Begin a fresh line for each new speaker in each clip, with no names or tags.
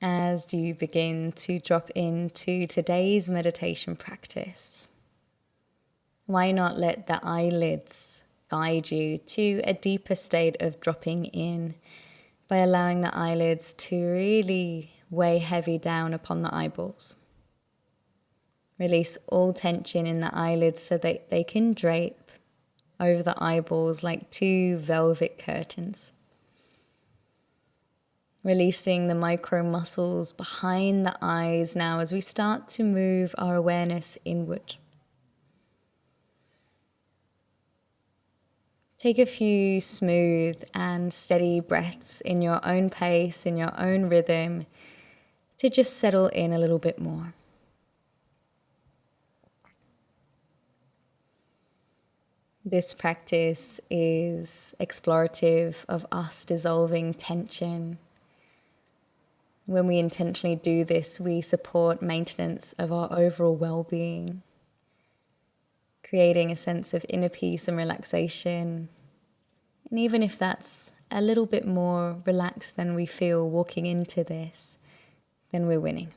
As you begin to drop into today's meditation practice, why not let the eyelids guide you to a deeper state of dropping in by allowing the eyelids to really weigh heavy down upon the eyeballs. Release all tension in the eyelids so that they can drape over the eyeballs like two velvet curtains. Releasing the micro muscles behind the eyes now as we start to move our awareness inward. Take a few smooth and steady breaths in your own pace, in your own rhythm, to just settle in a little bit more. This practice is explorative of us dissolving tension. When we intentionally do this, we support maintenance of our overall well-being, creating a sense of inner peace and relaxation. And even if that's a little bit more relaxed than we feel walking into this, then we're winning.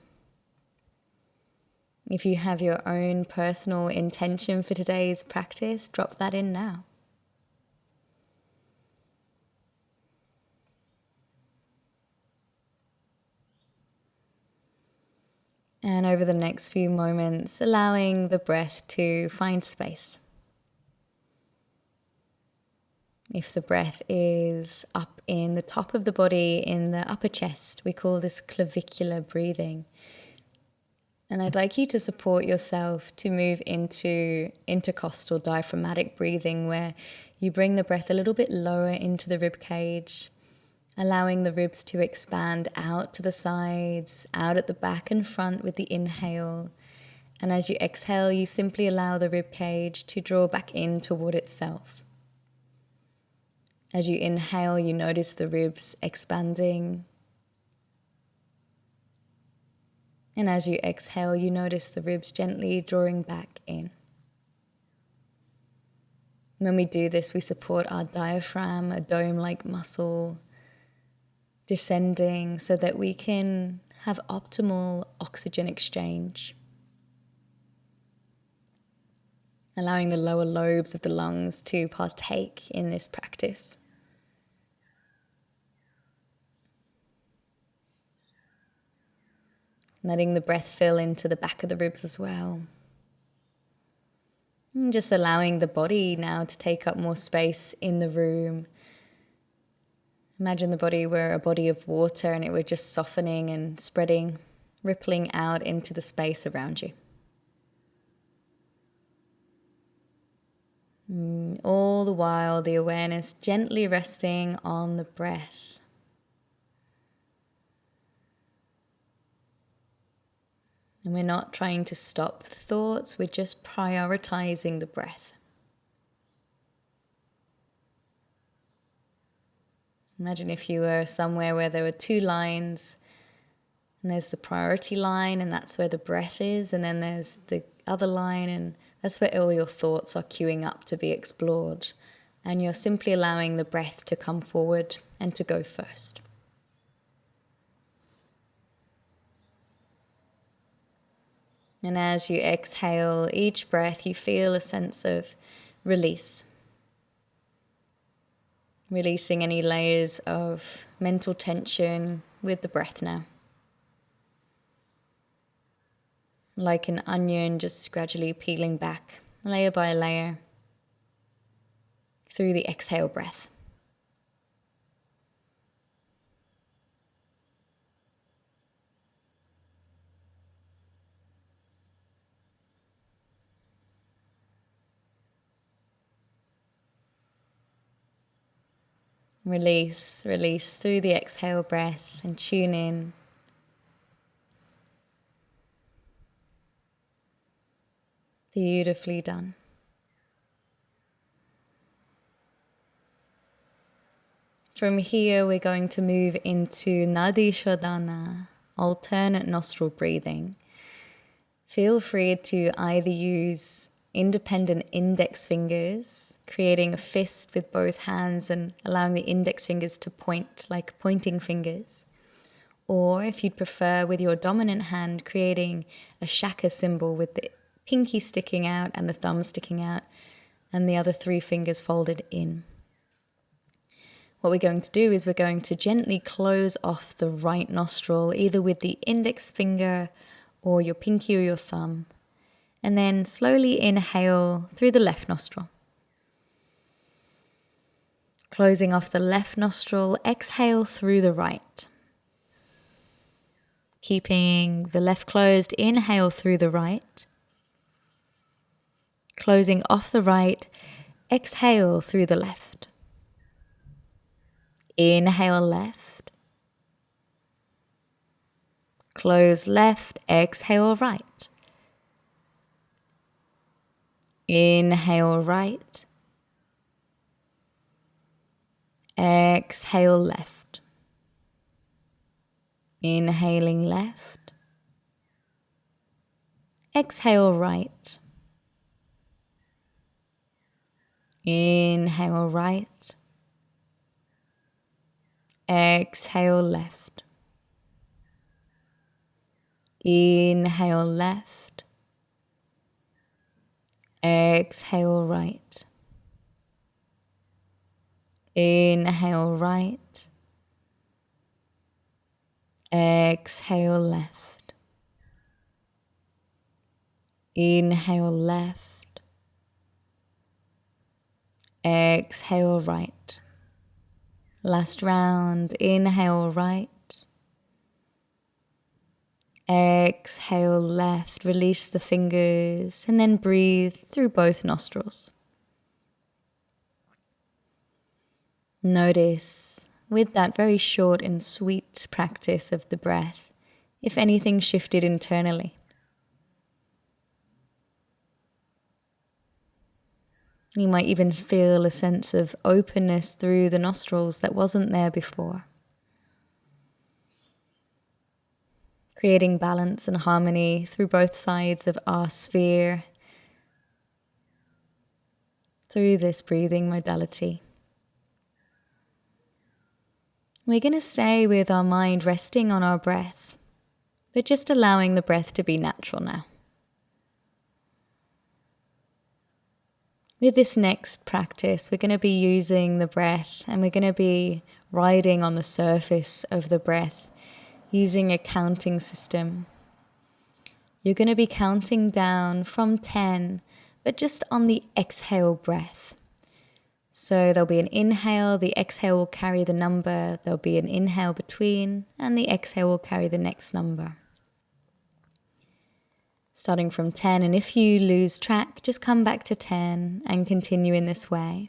If you have your own personal intention for today's practice, drop that in now. And over the next few moments, allowing the breath to find space. If the breath is up in the top of the body, in the upper chest, we call this clavicular breathing. And I'd like you to support yourself to move into intercostal diaphragmatic breathing, where you bring the breath a little bit lower into the rib cage, allowing the ribs to expand out to the sides, out at the back and front with the inhale. And as you exhale, you simply allow the rib cage to draw back in toward itself. As you inhale, you notice the ribs expanding. And as you exhale, you notice the ribs gently drawing back in. When we do this, we support our diaphragm, a dome-like muscle, descending so that we can have optimal oxygen exchange. Allowing the lower lobes of the lungs to partake in this practice. Letting the breath fill into the back of the ribs as well. And just allowing the body now to take up more space in the room. Imagine the body were a body of water and it were just softening and spreading, rippling out into the space around you. All the while, the awareness gently resting on the breath. And we're not trying to stop the thoughts, we're just prioritizing the breath. Imagine if you were somewhere where there were two lines, and there's the priority line, and that's where the breath is, and then there's the other line, and that's where all your thoughts are queuing up to be explored. And you're simply allowing the breath to come forward and to go first. And as you exhale each breath, you feel a sense of release. Releasing any layers of mental tension with the breath now. Like an onion, just gradually peeling back, layer by layer, through the exhale breath. Release through the exhale breath and tune in. Beautifully done. From here, we're going to move into Nadi Shodhana, alternate nostril breathing. Feel free to either use independent index fingers, creating a fist with both hands and allowing the index fingers to point like pointing fingers, Or if you'd prefer, with your dominant hand, creating a shaka symbol with the pinky sticking out and the thumb sticking out and the other 3 fingers folded in. What we're going to do is we're going to gently close off the right nostril, either with the index finger or your pinky or your thumb, and then slowly inhale through the left nostril. Closing off the left nostril, exhale through the right. Keeping the left closed, inhale through the right. Closing off the right, exhale through the left. Inhale left. Close left, exhale right. Inhale right. Exhale left. Inhaling left. Exhale right. Inhale right. Exhale left. Inhale left. Exhale right. Inhale right. Exhale left. Inhale left. Exhale right. Last round. Inhale right. Exhale left. Release the fingers and then breathe through both nostrils. Notice, with that very short and sweet practice of the breath, if anything shifted internally. You might even feel a sense of openness through the nostrils that wasn't there before. Creating balance and harmony through both sides of our sphere through this breathing modality. We're going to stay with our mind resting on our breath, but just allowing the breath to be natural now. With this next practice, we're going to be using the breath and we're going to be riding on the surface of the breath using a counting system. You're going to be counting down from 10, but just on the exhale breath. So there'll be an inhale, the exhale will carry the number, there'll be an inhale between, and the exhale will carry the next number. Starting from 10, and if you lose track, just come back to 10 and continue in this way.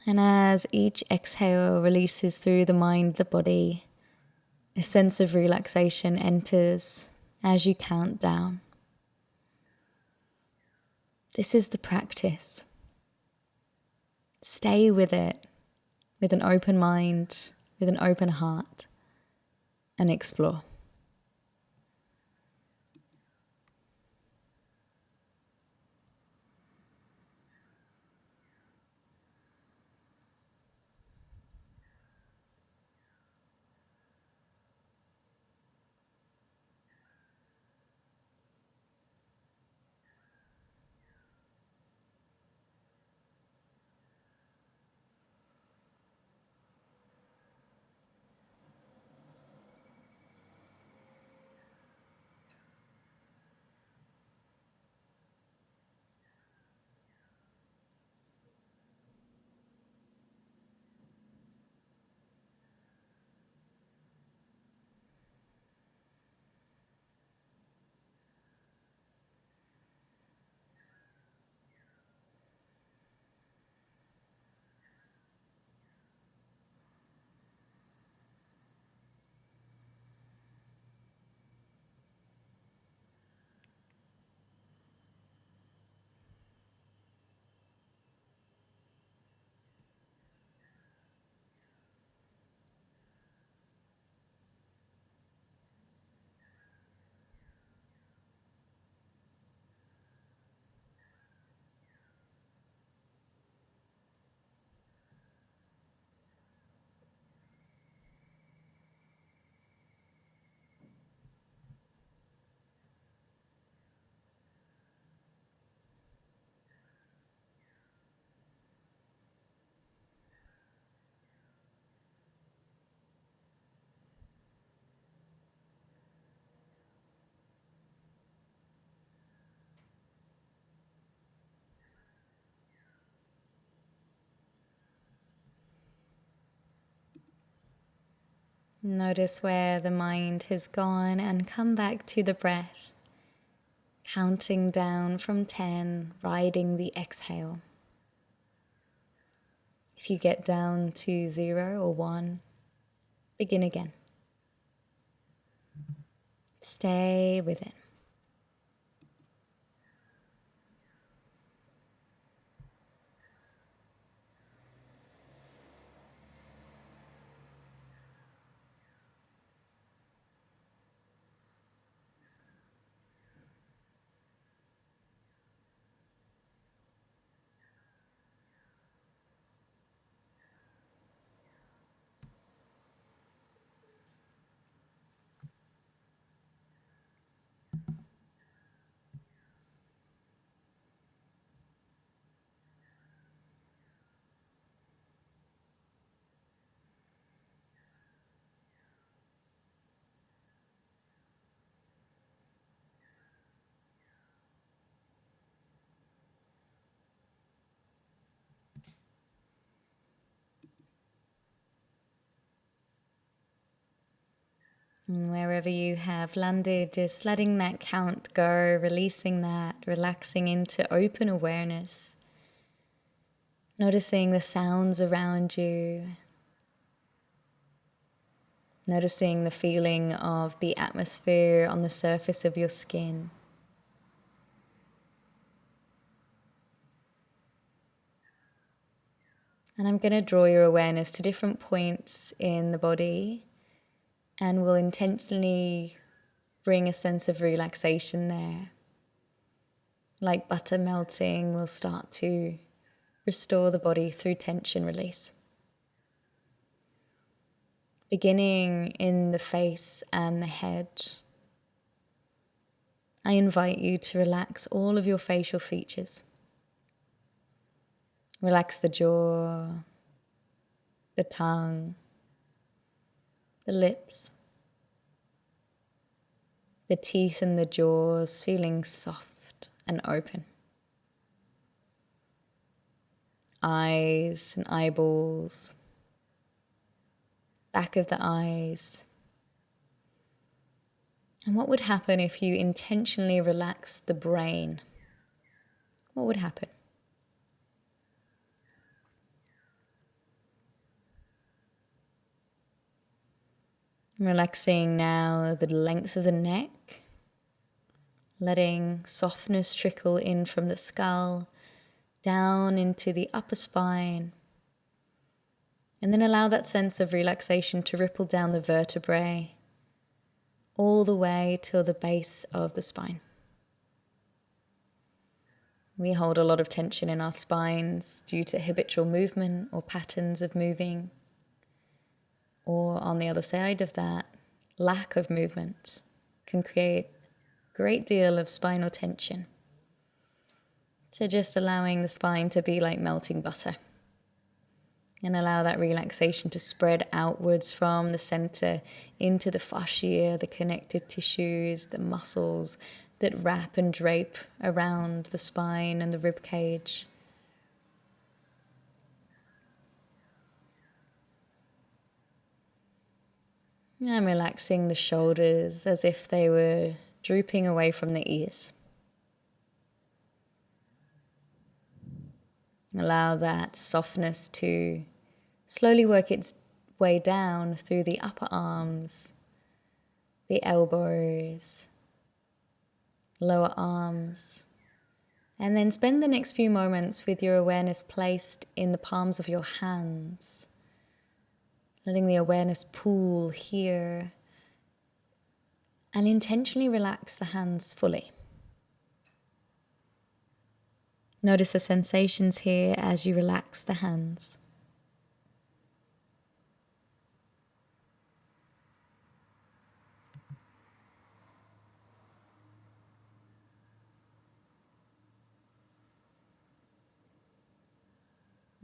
And as each exhale releases through the mind, the body, a sense of relaxation enters as you count down. This is the practice. Stay with it, with an open mind, with an open heart, and explore. Notice where the mind has gone and come back to the breath, counting down from 10, riding the exhale. If you get down to 0 or 1, begin again. Stay with it. And wherever you have landed, just letting that count go, releasing that, relaxing into open awareness. Noticing the sounds around you. Noticing the feeling of the atmosphere on the surface of your skin. And I'm going to draw your awareness to different points in the body, and we'll intentionally bring a sense of relaxation there. Like butter melting, we'll start to restore the body through tension release. Beginning in the face and the head, I invite you to relax all of your facial features. Relax the jaw, the tongue, the lips, the teeth and the jaws feeling soft and open. Eyes and eyeballs, back of the eyes. And what would happen if you intentionally relax the brain? What would happen? Relaxing now the length of the neck, letting softness trickle in from the skull, down into the upper spine, and then allow that sense of relaxation to ripple down the vertebrae, all the way till the base of the spine. We hold a lot of tension in our spines due to habitual movement or patterns of moving. Or on the other side of that, lack of movement can create a great deal of spinal tension. So just allowing the spine to be like melting butter and allow that relaxation to spread outwards from the center into the fascia, the connective tissues, the muscles that wrap and drape around the spine and the rib cage. I'm relaxing the shoulders as if they were drooping away from the ears. Allow that softness to slowly work its way down through the upper arms, the elbows, lower arms, and then spend the next few moments with your awareness placed in the palms of your hands. Letting the awareness pool here, and intentionally relax the hands fully. Notice the sensations here as you relax the hands.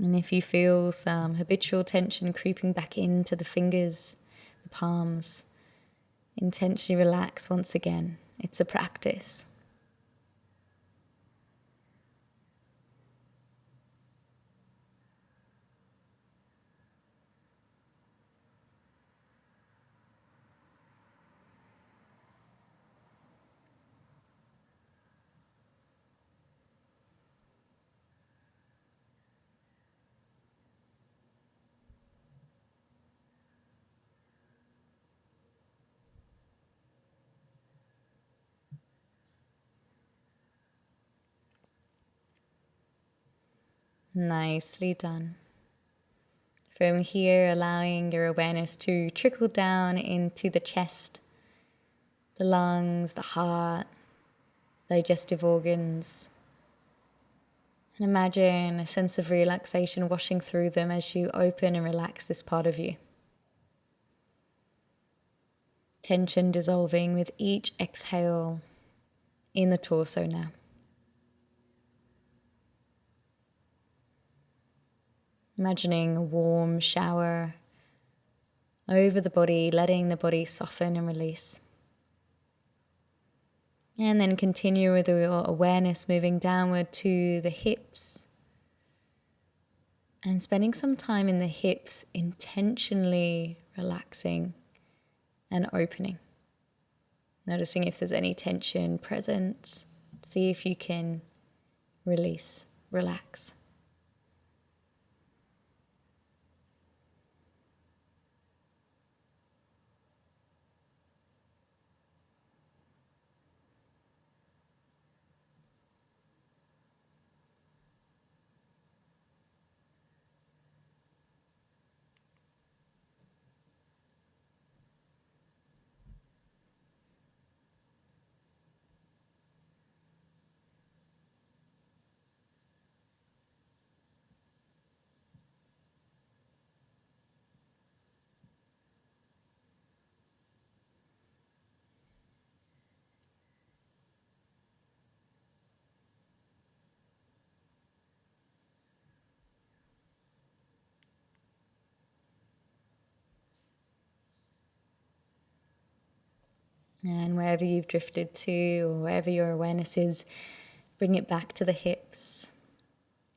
And if you feel some habitual tension creeping back into the fingers, the palms, intentionally relax once again. It's a practice. Nicely done. From here, allowing your awareness to trickle down into the chest, the lungs, the heart, digestive organs. And imagine a sense of relaxation washing through them as you open and relax this part of you. Tension dissolving with each exhale in the torso now. Imagining a warm shower over the body, letting the body soften and release. And then continue with your awareness moving downward to the hips and spending some time in the hips, intentionally relaxing and opening. Noticing if there's any tension present. See if you can release, relax. And wherever you've drifted to, or wherever your awareness is, bring it back to the hips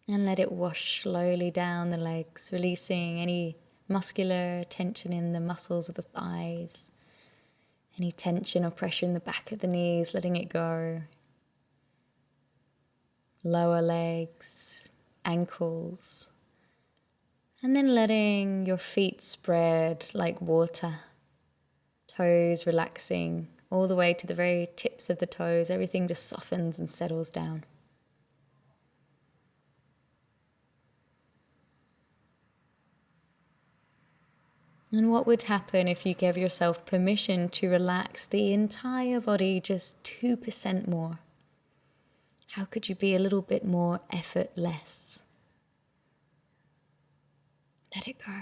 and let it wash slowly down the legs, releasing any muscular tension in the muscles of the thighs, any tension or pressure in the back of the knees, letting it go. Lower legs, ankles, and then letting your feet spread like water. Toes relaxing all the way to the very tips of the toes. Everything just softens and settles down. And what would happen if you gave yourself permission to relax the entire body just 2% more? How could you be a little bit more effortless? Let it go.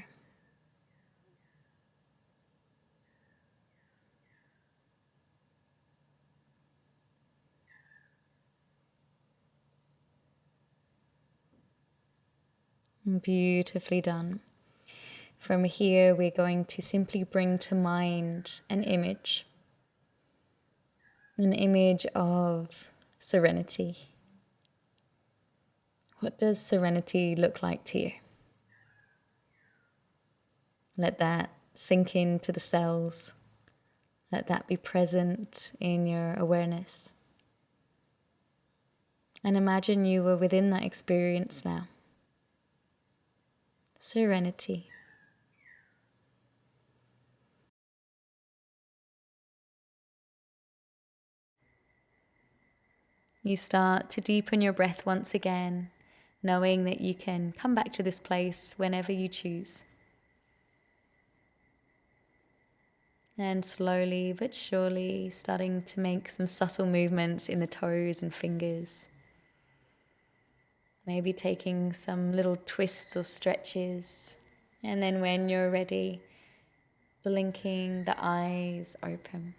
Beautifully done. From here, we're going to simply bring to mind an image of serenity. What does serenity look like to you? Let that sink into the cells. Let that be present in your awareness. And imagine you were within that experience now. Serenity. You start to deepen your breath once again, knowing that you can come back to this place whenever you choose. And slowly but surely starting to make some subtle movements in the toes and fingers. Maybe taking some little twists or stretches. And then when you're ready, blinking the eyes open.